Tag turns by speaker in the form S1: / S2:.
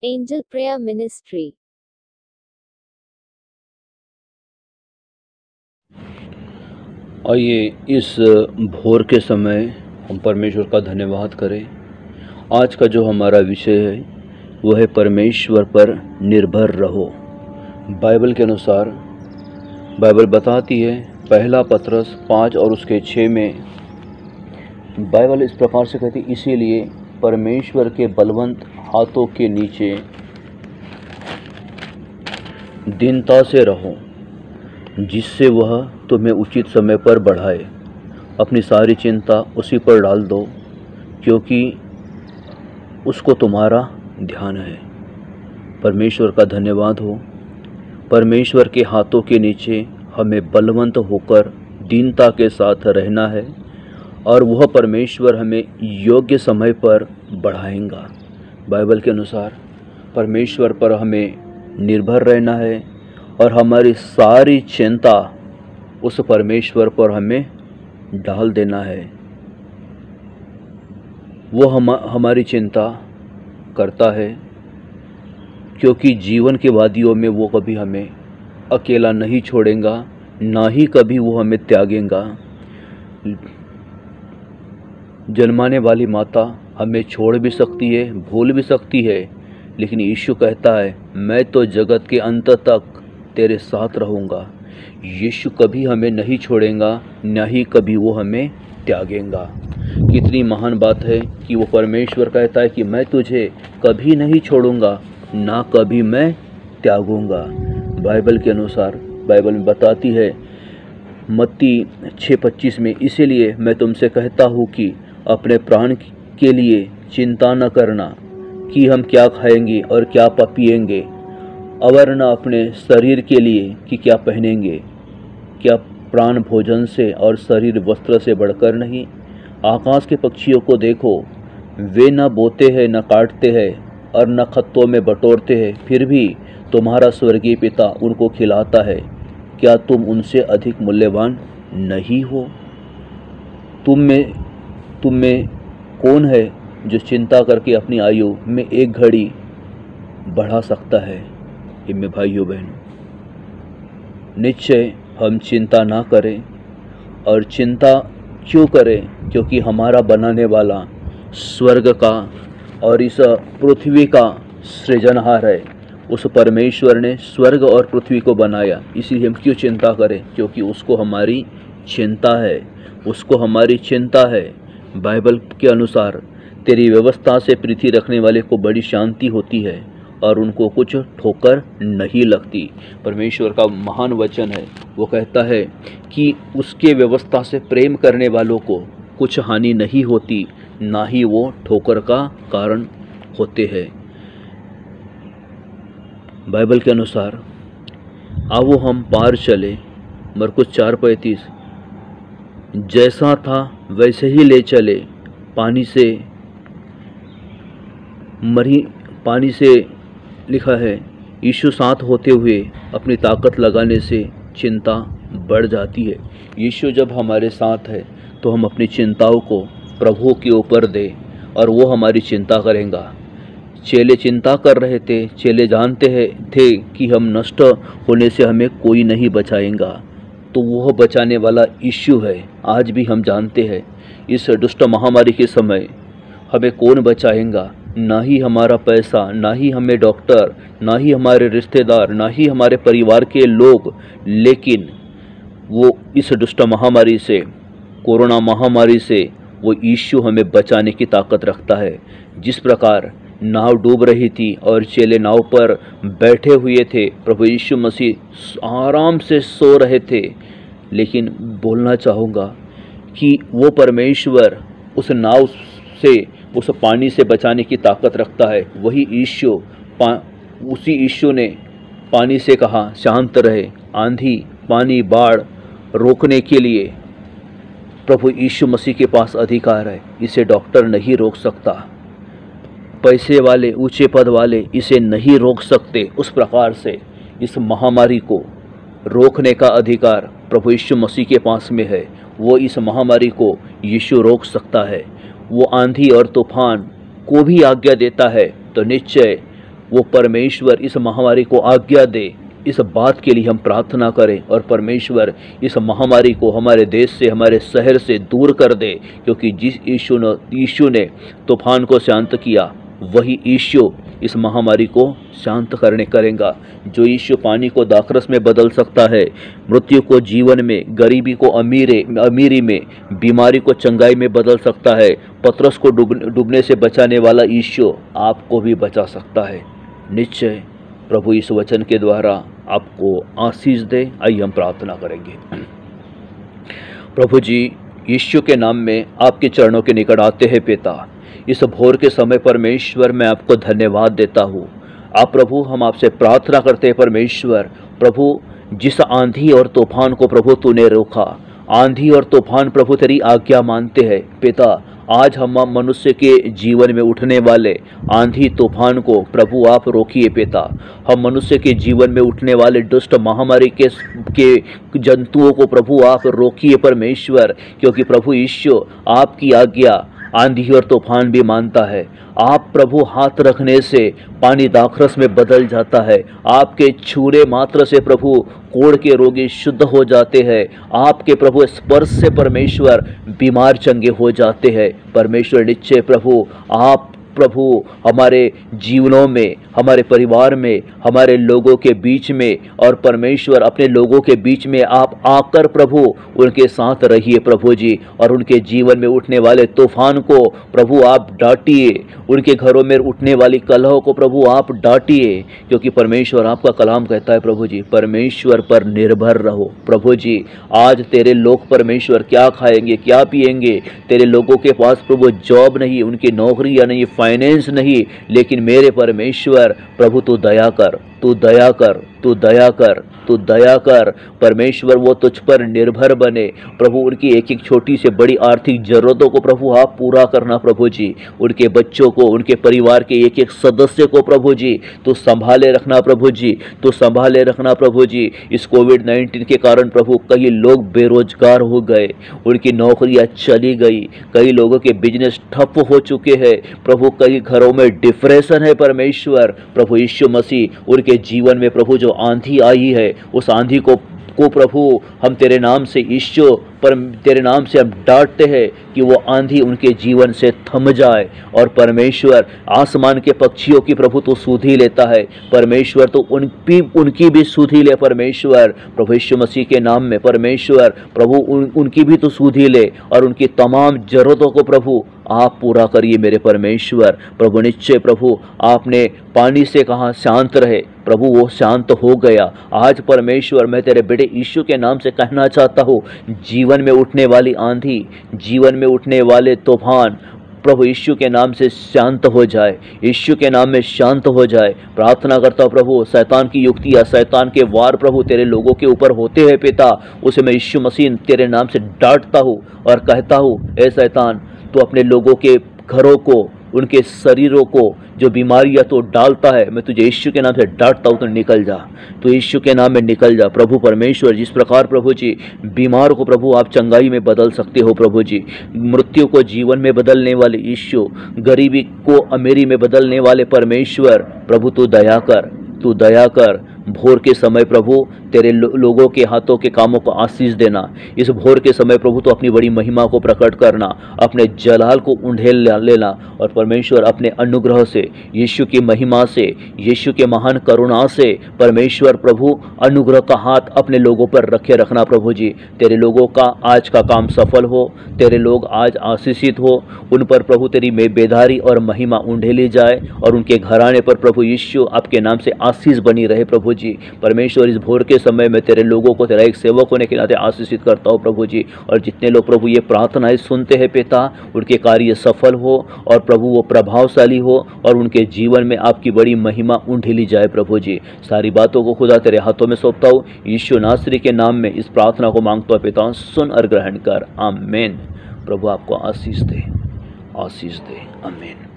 S1: Angel Prayer Ministry.
S2: आइए इस भोर के समय हम परमेश्वर का धन्यवाद करें। आज का जो हमारा विषय है वो है परमेश्वर पर निर्भर रहो। बाइबल के अनुसार बाइबल बताती है, पहला पतरस 5 और उसके 6 में बाइबल इस प्रकार से कहती, इसीलिए परमेश्वर के बलवंत हाथों के नीचे दीनता से रहो, जिससे वह तुम्हें उचित समय पर बढ़ाए। अपनी सारी चिंता उसी पर डाल दो, क्योंकि उसको तुम्हारा ध्यान है। परमेश्वर का धन्यवाद हो। परमेश्वर के हाथों के नीचे हमें बलवंत होकर दीनता के साथ रहना है, और वह परमेश्वर हमें योग्य समय पर बढ़ाएगा। बाइबल के अनुसार परमेश्वर पर हमें निर्भर रहना है, और हमारी सारी चिंता उस परमेश्वर पर हमें डाल देना है। वो हमारी चिंता करता है, क्योंकि जीवन के वादियों में वो कभी हमें अकेला नहीं छोड़ेगा, ना ही कभी वो हमें त्यागेगा। जन्माने वाली माता हमें छोड़ भी सकती है, भूल भी सकती है, लेकिन यीशु कहता है, मैं तो जगत के अंत तक तेरे साथ रहूँगा। यीशु कभी हमें नहीं छोड़ेगा, न ही कभी वो हमें त्यागेगा। कितनी महान बात है कि वो परमेश्वर कहता है कि मैं तुझे कभी नहीं छोड़ूंगा, ना कभी मैं त्यागूंगा। बाइबल के अनुसार बाइबल में बताती है मत्ती 6:25 में, इसीलिए मैं तुमसे कहता हूँ कि अपने प्राण के लिए चिंता न करना कि हम क्या खाएंगे और क्या पिएंगे, और न अपने शरीर के लिए कि क्या पहनेंगे। क्या प्राण भोजन से और शरीर वस्त्र से बढ़कर नहीं? आकाश के पक्षियों को देखो, वे न बोते हैं, न काटते हैं, और न खत्तों में बटोरते हैं, फिर भी तुम्हारा स्वर्गीय पिता उनको खिलाता है। क्या तुम उनसे अधिक मूल्यवान नहीं हो? तुम में कौन है जो चिंता करके अपनी आयु में एक घड़ी बढ़ा सकता है? मेरे भाइयों बहनों, निश्चय हम चिंता ना करें। और चिंता क्यों करें? क्योंकि हमारा बनाने वाला स्वर्ग का और इस पृथ्वी का सृजनहार है। उस परमेश्वर ने स्वर्ग और पृथ्वी को बनाया, इसीलिए हम क्यों चिंता करें? क्योंकि उसको हमारी चिंता है, उसको हमारी चिंता है। बाइबल के अनुसार तेरी व्यवस्था से प्रीति रखने वाले को बड़ी शांति होती है, और उनको कुछ ठोकर नहीं लगती। परमेश्वर का महान वचन है, वो कहता है कि उसके व्यवस्था से प्रेम करने वालों को कुछ हानि नहीं होती, ना ही वो ठोकर का कारण होते हैं। बाइबल के अनुसार आओ हम पार चले, मरकुस 4:35, जैसा था वैसे ही ले चले, पानी से लिखा है, यीशु साथ होते हुए अपनी ताकत लगाने से चिंता बढ़ जाती है। यीशु जब हमारे साथ है तो हम अपनी चिंताओं को प्रभु के ऊपर दे, और वो हमारी चिंता करेगा। चेले चिंता कर रहे थे, चेले जानते थे कि हम नष्ट होने से हमें कोई नहीं बचाएगा, तो वह बचाने वाला यीशु है। आज भी हम जानते हैं इस दुष्ट महामारी के समय हमें कौन बचाएगा? ना ही हमारा पैसा, ना ही हमें डॉक्टर, ना ही हमारे रिश्तेदार, ना ही हमारे परिवार के लोग, लेकिन वो इस दुष्ट महामारी से, कोरोना महामारी से, वो यीशु हमें बचाने की ताकत रखता है। जिस प्रकार नाव डूब रही थी और चेले नाव पर बैठे हुए थे, प्रभु यीशु मसीह आराम से सो रहे थे, लेकिन बोलना चाहूँगा कि वो परमेश्वर उस नाव से, उस पानी से बचाने की ताकत रखता है। वही यीशु, उसी यीशु ने पानी से कहा शांत रहे। आंधी, पानी, बाढ़ रोकने के लिए प्रभु यीशु मसीह के पास अधिकार है। इसे डॉक्टर नहीं रोक सकता, पैसे वाले, ऊंचे पद वाले इसे नहीं रोक सकते। उस प्रकार से इस महामारी को रोकने का अधिकार प्रभु यीशु मसीह के पास में है। वो इस महामारी को यीशु रोक सकता है। वो आंधी और तूफान को भी आज्ञा देता है, तो निश्चय वो परमेश्वर इस महामारी को आज्ञा दे, इस बात के लिए हम प्रार्थना करें। और परमेश्वर इस महामारी को हमारे देश से, हमारे शहर से दूर कर दे, क्योंकि जिस यीशु ने तूफान को शांत किया, वही यीशु इस महामारी को शांत करेगा। जो यीशु पानी को दाखरस में बदल सकता है, मृत्यु को जीवन में, गरीबी को अमीरी में, बीमारी को चंगाई में बदल सकता है, पतरस को डूबने से बचाने वाला यीशु आपको भी बचा सकता है। निश्चय प्रभु इस वचन के द्वारा आपको आशीष दे। आइए हम प्रार्थना करेंगे। प्रभु जी, यीशु के नाम में आपके चरणों के निकट आते हैं पिता। इस भोर के समय परमेश्वर मैं आपको धन्यवाद देता हूँ। आप प्रभु, हम आपसे प्रार्थना करते हैं परमेश्वर, प्रभु जिस आंधी और तूफान को प्रभु तूने रोका, आंधी और तूफान प्रभु तेरी आज्ञा मानते हैं पिता। आज हम मनुष्य के जीवन में उठने वाले आंधी तूफान को प्रभु आप रोकिए पिता। हम मनुष्य के जीवन में उठने वाले दुष्ट महामारी के जंतुओं को प्रभु आप रोकिए परमेश्वर, क्योंकि प्रभु यीशु आपकी आज्ञा आंधी और तूफान भी मानता है। आप प्रभु हाथ रखने से पानी दाखरस में बदल जाता है। आपके छूने मात्र से प्रभु कोढ़ के रोगी शुद्ध हो जाते हैं। आपके प्रभु स्पर्श से परमेश्वर बीमार चंगे हो जाते हैं। परमेश्वर निश्चय प्रभु आप प्रभु हमारे जीवनों में, हमारे परिवार में, हमारे लोगों के बीच में, और परमेश्वर अपने लोगों के बीच में आप आकर प्रभु उनके साथ रहिए प्रभु जी। और उनके जीवन में उठने वाले तूफान को प्रभु आप डांटिए, उनके घरों में उठने वाली कलह को प्रभु आप डांटिए, क्योंकि परमेश्वर आपका कलाम कहता है प्रभु जी, परमेश्वर पर निर्भर रहो। प्रभु जी, आज तेरे लोग परमेश्वर क्या खाएंगे, क्या पिएंगे? तेरे लोगों के पास प्रभु जॉब नहीं, उनकी नौकरी या नहीं, फाइनेंस नहीं, लेकिन मेरे परमेश्वर प्रभु तू दया कर, तू दया कर, तू दया कर, तू दया कर। परमेश्वर वो तुझ पर निर्भर बने प्रभु। उनकी एक एक छोटी से बड़ी आर्थिक जरूरतों को प्रभु आप पूरा करना प्रभु जी। उनके बच्चों को, उनके परिवार के एक एक सदस्य को प्रभु जी तो संभाले रखना प्रभु जी, तो संभाले रखना प्रभु जी। इस कोविड-19 के कारण प्रभु कई लोग बेरोजगार हो गए, उनकी नौकरियां चली गई, कई लोगों के बिजनेस ठप हो चुके हैं प्रभु, कई घरों में डिप्रेशन है परमेश्वर। प्रभु यीशु मसीह उनके जीवन में प्रभु जो आंधी आई है, उस आंधी को प्रभु हम तेरे नाम से यीशु पर तेरे नाम से हम डांटते हैं कि वो आंधी उनके जीवन से थम जाए। और परमेश्वर आसमान के पक्षियों की प्रभु तो सुधि लेता है परमेश्वर, तो उनकी भी सुधि ले परमेश्वर। प्रभु यीशु मसीह के नाम में परमेश्वर प्रभु उनकी भी तो सुधि ले, और उनकी तमाम जरूरतों को प्रभु आप पूरा करिए मेरे परमेश्वर। प्रभु निश्चय प्रभु आपने पानी से कहा शांत रहे, प्रभु वो शांत हो गया। आज परमेश्वर मैं तेरे बेटे यीशु के नाम से कहना चाहता हूँ, जीवन में उठने वाली आंधी, जीवन में उठने वाले तूफान प्रभु यीशु के नाम से शांत हो जाए, यीशु के नाम में शांत हो जाए। प्रार्थना करता हूँ प्रभु, शैतान की युक्ति या शैतान के वार प्रभु तेरे लोगों के ऊपर होते हैं पिता, उसे मैं यीशु मसीह तेरे नाम से डांटता हूँ और कहता हूँ, ए शैतान तो अपने लोगों के घरों को, उनके शरीरों को जो बीमारियां तो डालता है, मैं तुझे यीशु के नाम से डांटता हूँ, तो निकल जा, तो यीशु के नाम में निकल जा। प्रभु परमेश्वर जिस प्रकार प्रभु जी बीमार को प्रभु आप चंगाई में बदल सकते हो प्रभु जी, मृत्यु को जीवन में बदलने वाले यीशु, गरीबी को अमीरी में बदलने वाले परमेश्वर प्रभु तू दया कर, तू दया कर। भोर के समय प्रभु तेरे लोगों के हाथों के कामों को आशीष देना। इस भोर के समय प्रभु तो अपनी बड़ी महिमा को प्रकट करना, अपने जलाल को उंडेल लेना, और परमेश्वर अपने अनुग्रह से, यीशु की महिमा से, यीशु के महान करुणा से परमेश्वर प्रभु अनुग्रह का हाथ अपने लोगों पर रखे रखना प्रभु जी। तेरे लोगों का आज का काम सफल हो, तेरे लोग आज आशीषित हो, उन पर प्रभु तेरी बेदारी और महिमा उंडेली जाए, और उनके घराने पर प्रभु यीशु आपके नाम से आशीष बनी रहे प्रभु जी। परमेश्वर इस भोर के समय में तेरे लोगों को तेरा एक सेवक होने के नाते आशीषित करता हूँ प्रभु जी। और जितने लोग प्रभु ये प्रार्थनाएं सुनते हैं पिता, उनके कार्य सफल हो, और प्रभु वो प्रभावशाली हो, और उनके जीवन में आपकी बड़ी महिमा उंडेली जाए प्रभु जी। सारी बातों को खुदा तेरे हाथों में सौंपता हूँ, यीशु नासरी के नाम में इस प्रार्थना को मांगता हूँ पिता, सुन और ग्रहण कर, आमीन। प्रभु आपको आशीष दे, आशीष दे, आमीन।